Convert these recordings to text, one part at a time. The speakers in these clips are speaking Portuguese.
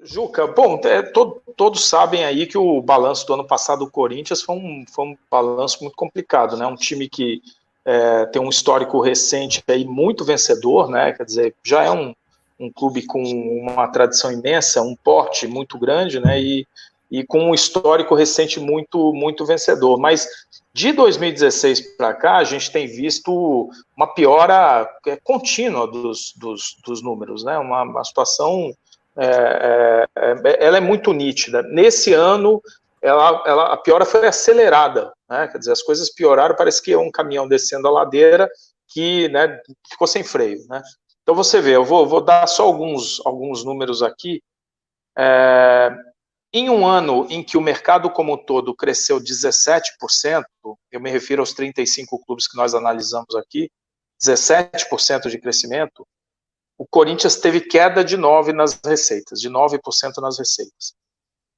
Juca, bom, todos sabem aí que o balanço do ano passado do Corinthians foi um balanço muito complicado, né? Um time que tem um histórico recente aí muito vencedor, né? Quer dizer, já é um clube com uma tradição imensa, um porte muito grande, né? E com um histórico recente muito vencedor. Mas de 2016 para cá, a gente tem visto uma piora contínua dos números, né? Uma situação ela é muito nítida. Nesse ano, a piora foi acelerada, né? Quer dizer, as coisas pioraram, parece que é um caminhão descendo a ladeira que, né, ficou sem freio, né? Então você vê, eu vou dar só alguns números aqui. Em um ano em que o mercado como um todo cresceu 17%, eu me refiro aos 35 clubes que nós analisamos aqui, 17% de crescimento, o Corinthians teve queda de 9% nas receitas, de 9% nas receitas.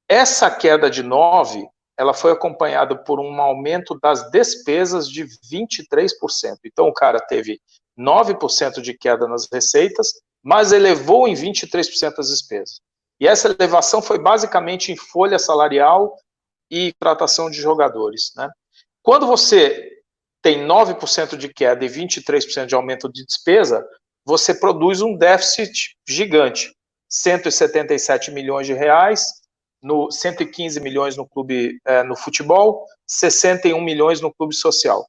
Essa queda de 9%, ela foi acompanhada por um aumento das despesas de 23%. Então, o cara teve 9% de queda nas receitas, mas elevou em 23% as despesas. E essa elevação foi basicamente em folha salarial e contratação de jogadores, né? Quando você tem 9% de queda e 23% de aumento de despesa, você produz um déficit gigante. 177 milhões de reais, 115 milhões no clube no futebol, 61 milhões no clube social.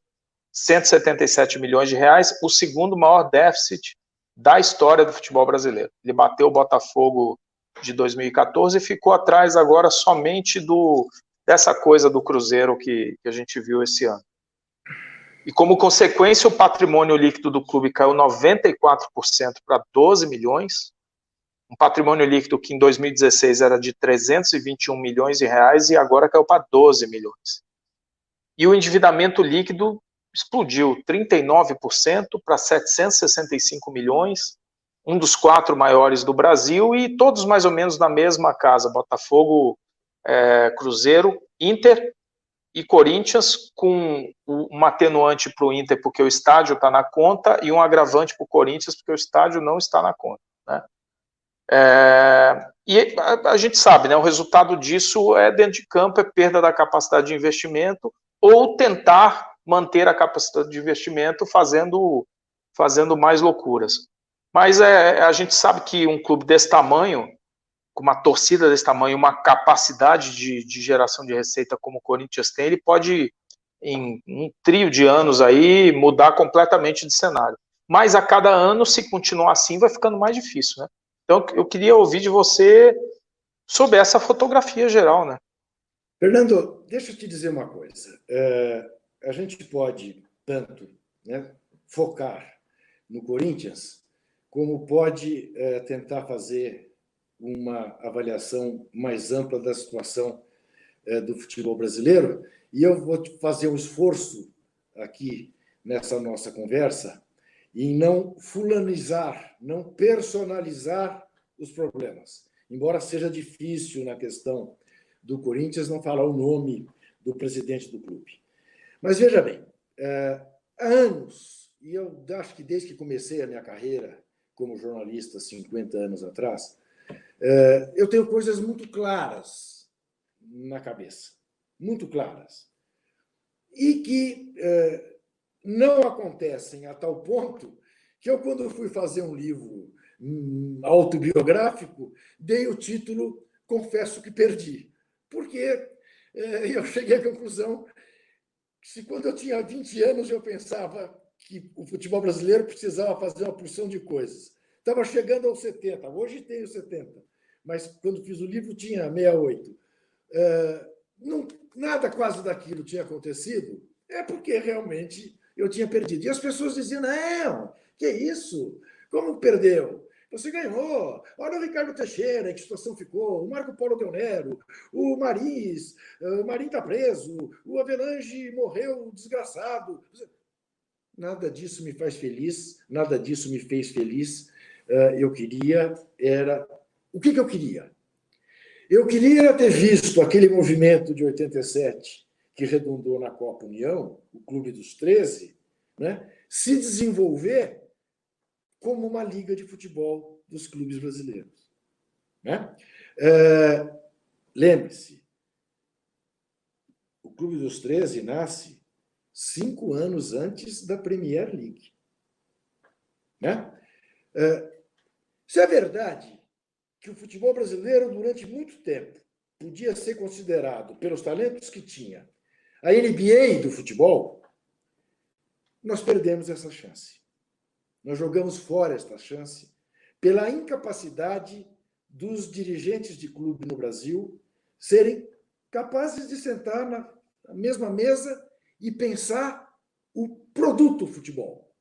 177 milhões de reais, o segundo maior déficit da história do futebol brasileiro. Ele bateu o Botafogo de 2014 e ficou atrás agora somente dessa coisa do Cruzeiro que a gente viu esse ano. E como consequência, o patrimônio líquido do clube caiu 94% para 12 milhões, um patrimônio líquido que em 2016 era de 321 milhões de reais e agora caiu para 12 milhões. E o endividamento líquido explodiu 39% para 765 milhões, um dos 4 maiores do Brasil, e todos mais ou menos na mesma casa, Botafogo, Cruzeiro, Inter e Corinthians, com um atenuante para o Inter porque o estádio está na conta e um agravante para o Corinthians porque o estádio não está na conta, né? E a gente sabe, né, o resultado disso é dentro de campo, é perda da capacidade de investimento ou tentar manter a capacidade de investimento fazendo mais loucuras. Mas a gente sabe que um clube desse tamanho, com uma torcida desse tamanho, uma capacidade de geração de receita como o Corinthians tem, ele pode, em um trio de anos aí, mudar completamente de cenário. Mas a cada ano, se continuar assim, vai ficando mais difícil, né? Então, eu queria ouvir de você sobre essa fotografia geral, né? Fernando, deixa eu te dizer uma coisa. A gente pode tanto, né, focar no Corinthians, como pode tentar fazer uma avaliação mais ampla da situação do futebol brasileiro. E eu vou fazer um esforço aqui nessa nossa conversa em não fulanizar, não personalizar os problemas. Embora seja difícil na questão do Corinthians não falar o nome do presidente do clube. Mas veja bem, há anos, e eu acho que desde que comecei a minha carreira como jornalista, 50 anos atrás, eu tenho coisas muito claras na cabeça, muito claras, e que não acontecem a tal ponto que eu, quando fui fazer um livro autobiográfico, dei o título Confesso que Perdi, porque eu cheguei à conclusão que se quando eu tinha 20 anos eu pensava que o futebol brasileiro precisava fazer uma porção de coisas. Estava chegando aos 70, hoje tenho 70, mas quando fiz o livro tinha 68. Não, nada quase daquilo tinha acontecido, porque realmente eu tinha perdido. E as pessoas diziam, não, que isso? Como perdeu? Você ganhou. Olha o Ricardo Teixeira, em que situação ficou. O Marco Polo Del Nero, o Maris, o Marinho está preso, o Avelange morreu desgraçado. Nada disso me faz feliz, nada disso me fez feliz. Eu queria, o que eu queria? Eu queria ter visto aquele movimento de 87 que redundou na Copa União, o Clube dos 13, né, se desenvolver como uma liga de futebol dos clubes brasileiros. Né? Lembre-se, o Clube dos 13 nasce 5 anos antes da Premier League. Né? Se é verdade que o futebol brasileiro, durante muito tempo, podia ser considerado, pelos talentos que tinha, a NBA do futebol, nós perdemos essa chance. Nós jogamos fora esta chance pela incapacidade dos dirigentes de clube no Brasil serem capazes de sentar na mesma mesa e pensar o produto futebol,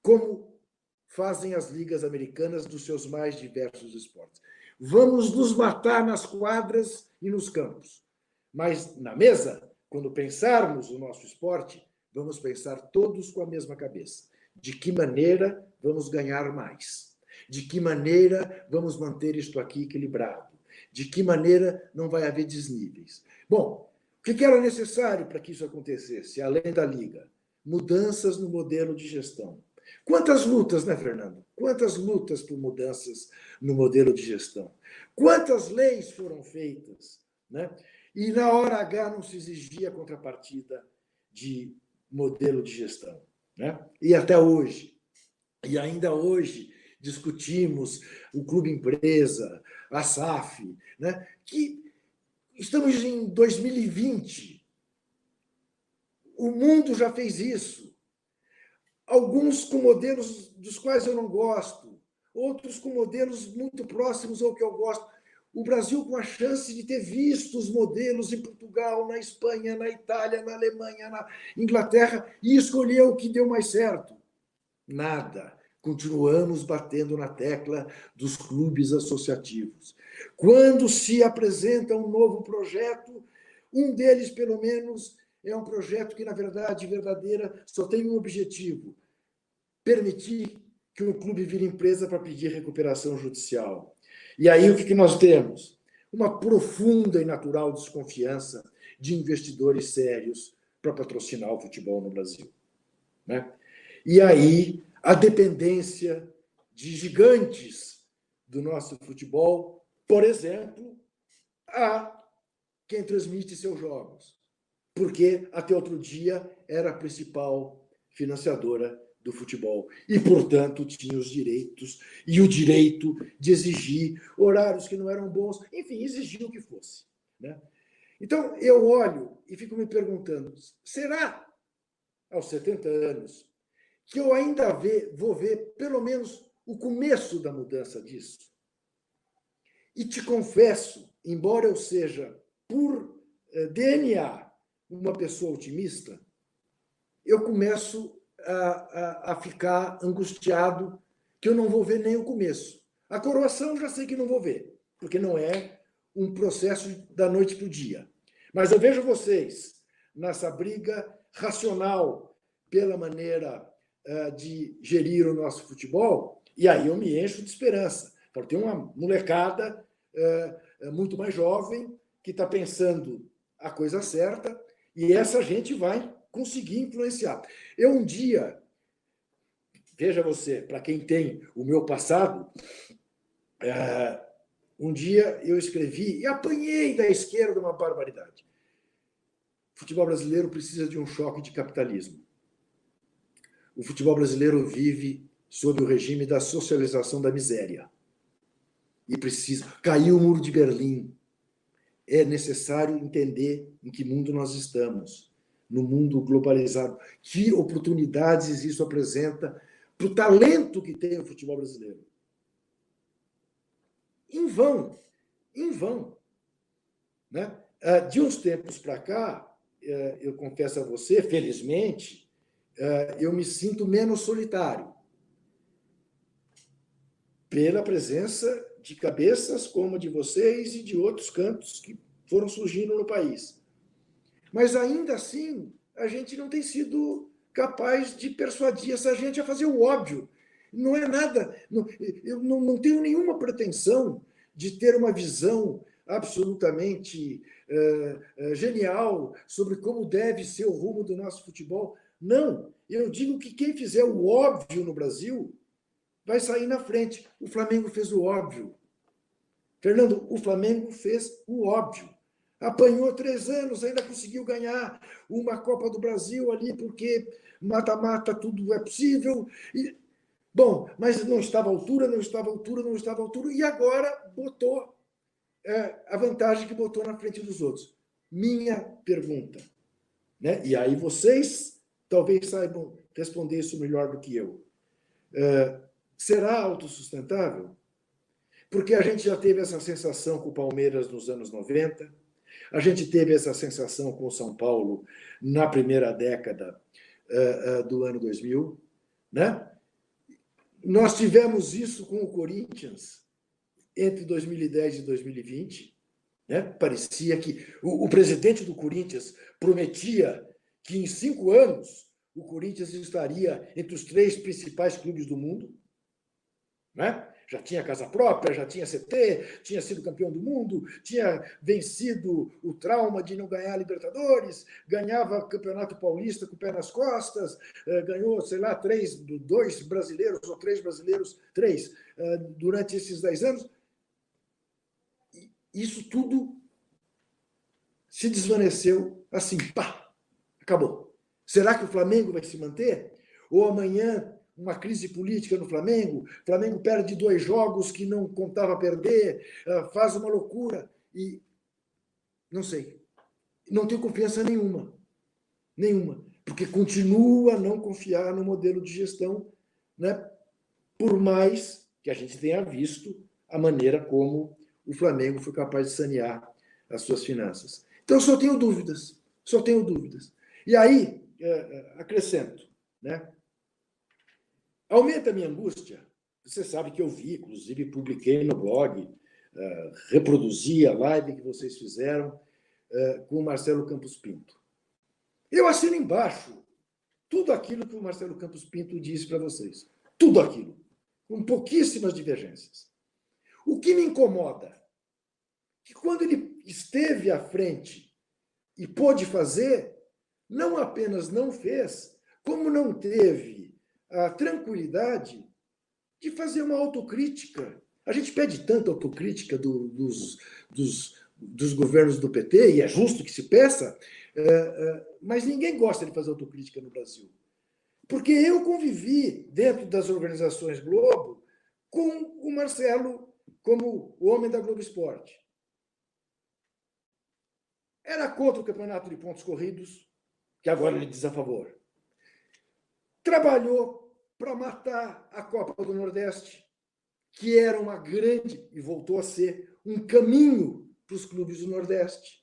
como fazem as ligas americanas dos seus mais diversos esportes. Vamos nos matar nas quadras e nos campos, mas na mesa, quando pensarmos o nosso esporte, vamos pensar todos com a mesma cabeça. De que maneira vamos ganhar mais? De que maneira vamos manter isto aqui equilibrado? De que maneira não vai haver desníveis? Bom, o que era necessário para que isso acontecesse, além da Liga? Mudanças no modelo de gestão. Quantas lutas, né, Fernando? Quantas lutas por mudanças no modelo de gestão? Quantas leis foram feitas, né? E na hora H não se exigia contrapartida de modelo de gestão, né? E até hoje, e ainda hoje, discutimos o Clube Empresa, a SAF, né? Que estamos em 2020. O mundo já fez isso. Alguns com modelos dos quais eu não gosto, outros com modelos muito próximos ao que eu gosto. O Brasil com a chance de ter visto os modelos em Portugal, na Espanha, na Itália, na Alemanha, na Inglaterra, e escolheu o que deu mais certo. Nada. Continuamos batendo na tecla dos clubes associativos. Quando se apresenta um novo projeto, um deles, pelo menos, é um projeto que, na verdade, verdadeira, só tem um objetivo: permitir que um clube vire empresa para pedir recuperação judicial. E aí o que nós temos? Uma profunda e natural desconfiança de investidores sérios para patrocinar o futebol no Brasil. Né? E aí a dependência de gigantes do nosso futebol, por exemplo, a quem transmite seus jogos, porque até outro dia era a principal financiadora do futebol e, portanto, tinha os direitos e o direito de exigir horários que não eram bons, enfim, exigir o que fosse. Né? Então, eu olho e fico me perguntando, será, aos 70 anos, que eu ainda vou ver pelo menos o começo da mudança disso? E te confesso, embora eu seja, por DNA, uma pessoa otimista, eu começo a ficar angustiado que eu não vou ver nem o começo. A coroação já sei que não vou ver, porque não é um processo da noite para o dia. Mas eu vejo vocês nessa briga racional pela maneira de gerir o nosso futebol, e aí eu me encho de esperança. Tem uma molecada muito mais jovem que está pensando a coisa certa, e essa gente vai conseguir influenciar. Eu um dia, veja você, para quem tem o meu passado, um dia eu escrevi e apanhei da esquerda uma barbaridade. O futebol brasileiro precisa de um choque de capitalismo. O futebol brasileiro vive sob o regime da socialização da miséria. E precisa. Caiu o muro de Berlim. É necessário entender em que mundo nós estamos. No mundo globalizado. Que oportunidades isso apresenta para o talento que tem o futebol brasileiro. Em vão. Em vão. Né? De uns tempos para cá, eu confesso a você, felizmente, eu me sinto menos solitário. Pela presença de cabeças como a de vocês e de outros cantos que foram surgindo no país. Mas, ainda assim, a gente não tem sido capaz de persuadir essa gente a fazer o óbvio. Não é nada... Eu não tenho nenhuma pretensão de ter uma visão absolutamente genial sobre como deve ser o rumo do nosso futebol. Não, eu digo que quem fizer o óbvio no Brasil vai sair na frente. O Flamengo fez o óbvio. Fernando, o Flamengo fez o óbvio. Apanhou 3 anos, ainda conseguiu ganhar uma Copa do Brasil ali, porque mata-mata tudo é possível. Bom, mas não estava à altura, não estava à altura, não estava à altura, e agora botou a vantagem que botou na frente dos outros. Minha pergunta, né? E aí vocês talvez saibam responder isso melhor do que eu. Será autossustentável? Porque a gente já teve essa sensação com o Palmeiras nos anos 90, a gente teve essa sensação com o São Paulo na primeira década do ano 2000, né? Nós tivemos isso com o Corinthians entre 2010 e 2020, né? Parecia que o presidente do Corinthians prometia que em 5 anos o Corinthians estaria entre os 3 principais clubes do mundo, né? Já tinha casa própria, já tinha CT, tinha sido campeão do mundo, tinha vencido o trauma de não ganhar a Libertadores, ganhava Campeonato Paulista com o pé nas costas, ganhou, sei lá, 2 brasileiros ou 3 brasileiros, 3, durante esses 10 anos. Isso tudo se desvaneceu assim, pá, acabou. Será que o Flamengo vai se manter? Ou amanhã uma crise política no Flamengo, o Flamengo perde 2 jogos que não contava perder, faz uma loucura e não sei. Não tenho confiança nenhuma, porque continuo a não confiar no modelo de gestão, né? Por mais que a gente tenha visto a maneira como o Flamengo foi capaz de sanear as suas finanças. Então, só tenho dúvidas. E aí, acrescento, né? Aumenta a minha angústia. Você sabe que eu vi, inclusive publiquei no blog, reproduzi a live que vocês fizeram com o Marcelo Campos Pinto. Eu assino embaixo tudo aquilo que o Marcelo Campos Pinto disse para vocês. Tudo aquilo. Com pouquíssimas divergências. O que me incomoda é que quando ele esteve à frente e pôde fazer, não apenas não fez, como não teve a tranquilidade de fazer uma autocrítica. A gente pede tanta autocrítica dos governos do PT, e é justo que se peça, mas ninguém gosta de fazer autocrítica no Brasil. Porque eu convivi dentro das organizações Globo com o Marcelo como o homem da Globo Esporte. Era contra o campeonato de pontos corridos, que agora ele diz a favor. Trabalhou para matar a Copa do Nordeste, que era uma grande, e voltou a ser, um caminho para os clubes do Nordeste.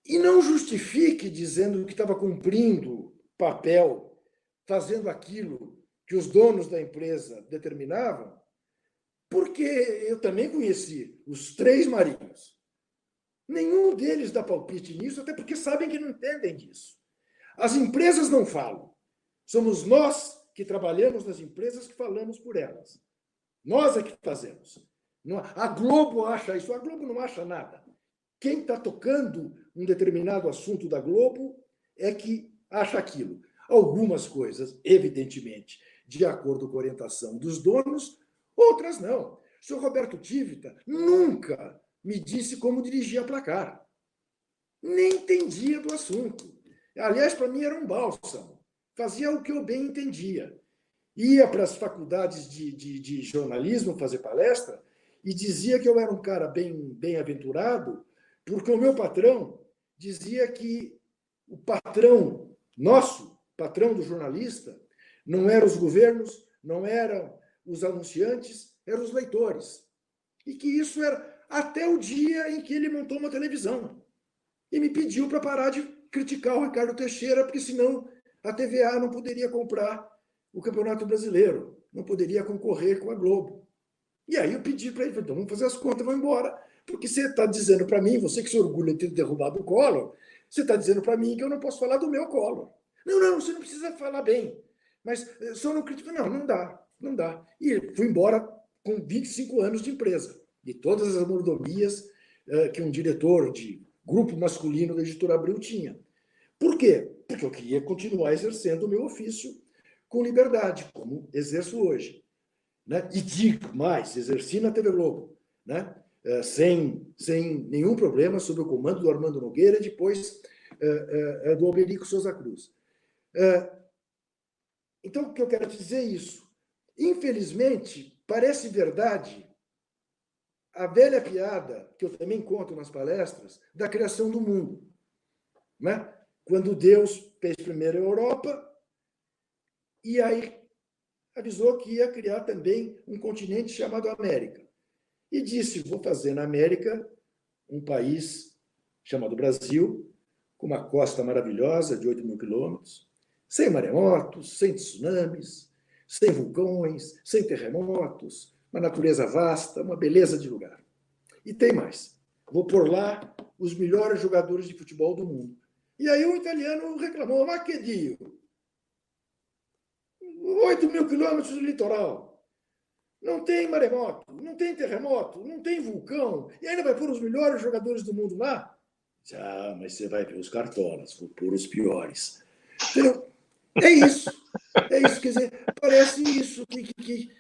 E não justifique dizendo que estava cumprindo papel, fazendo aquilo que os donos da empresa determinavam, porque eu também conheci os 3 marinhos. Nenhum deles dá palpite nisso, até porque sabem que não entendem disso. As empresas não falam. Somos nós que trabalhamos nas empresas que falamos por elas. Nós é que fazemos. A Globo acha isso, a Globo não acha nada. Quem está tocando um determinado assunto da Globo é que acha aquilo. Algumas coisas, evidentemente, de acordo com a orientação dos donos, outras não. O senhor Roberto Tivita nunca me disse como dirigir a Placar. Nem entendia do assunto. Aliás, para mim era um bálsamo. Fazia o que eu bem entendia. Ia para as faculdades de jornalismo fazer palestra e dizia que eu era um cara bem-aventurado, porque o meu patrão dizia que o patrão nosso, patrão do jornalista, não eram os governos, não eram os anunciantes, eram os leitores. E que isso era até o dia em que ele montou uma televisão e me pediu para parar de criticar o Ricardo Teixeira, porque senão a TVA não poderia comprar o Campeonato Brasileiro, não poderia concorrer com a Globo. E aí eu pedi para ele, então vamos fazer as contas, vamos embora. Porque você está dizendo para mim, você que se orgulha de ter derrubado o Collor, você está dizendo para mim que eu não posso falar do meu Collor. Não, você não precisa falar bem. Mas só não critica. Não dá. E fui embora com 25 anos de empresa. De todas as mordomias que um diretor de grupo masculino da Editora Abril tinha. Por quê? Porque eu queria continuar exercendo o meu ofício com liberdade, como exerço hoje. né? E digo mais, exerci na TV Globo, né? Sem nenhum problema, sob o comando do Armando Nogueira e depois do Alberico Souza Cruz. Então, o que eu quero te dizer é isso. Infelizmente, parece verdade a velha piada, que eu também conto nas palestras, da criação do mundo. Né? Quando Deus fez primeiro a Europa, e aí avisou que ia criar também um continente chamado América. E disse, vou fazer na América um país chamado Brasil, com uma costa maravilhosa de 8.000 quilômetros, sem maremotos, sem tsunamis, sem vulcões, sem terremotos, uma natureza vasta, uma beleza de lugar. E tem mais. Vou pôr lá os melhores jogadores de futebol do mundo. E aí o italiano reclamou, mas que dia? 8.000 quilômetros do litoral. Não tem maremoto, não tem terremoto, não tem vulcão. E ainda vai pôr os melhores jogadores do mundo lá? Mas você vai ver os cartolas, vou pôr os piores. Entendeu? É isso. É isso. Quer dizer, parece isso, que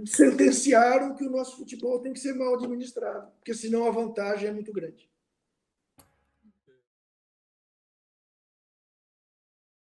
sentenciaram que o nosso futebol tem que ser mal administrado, porque senão a vantagem é muito grande.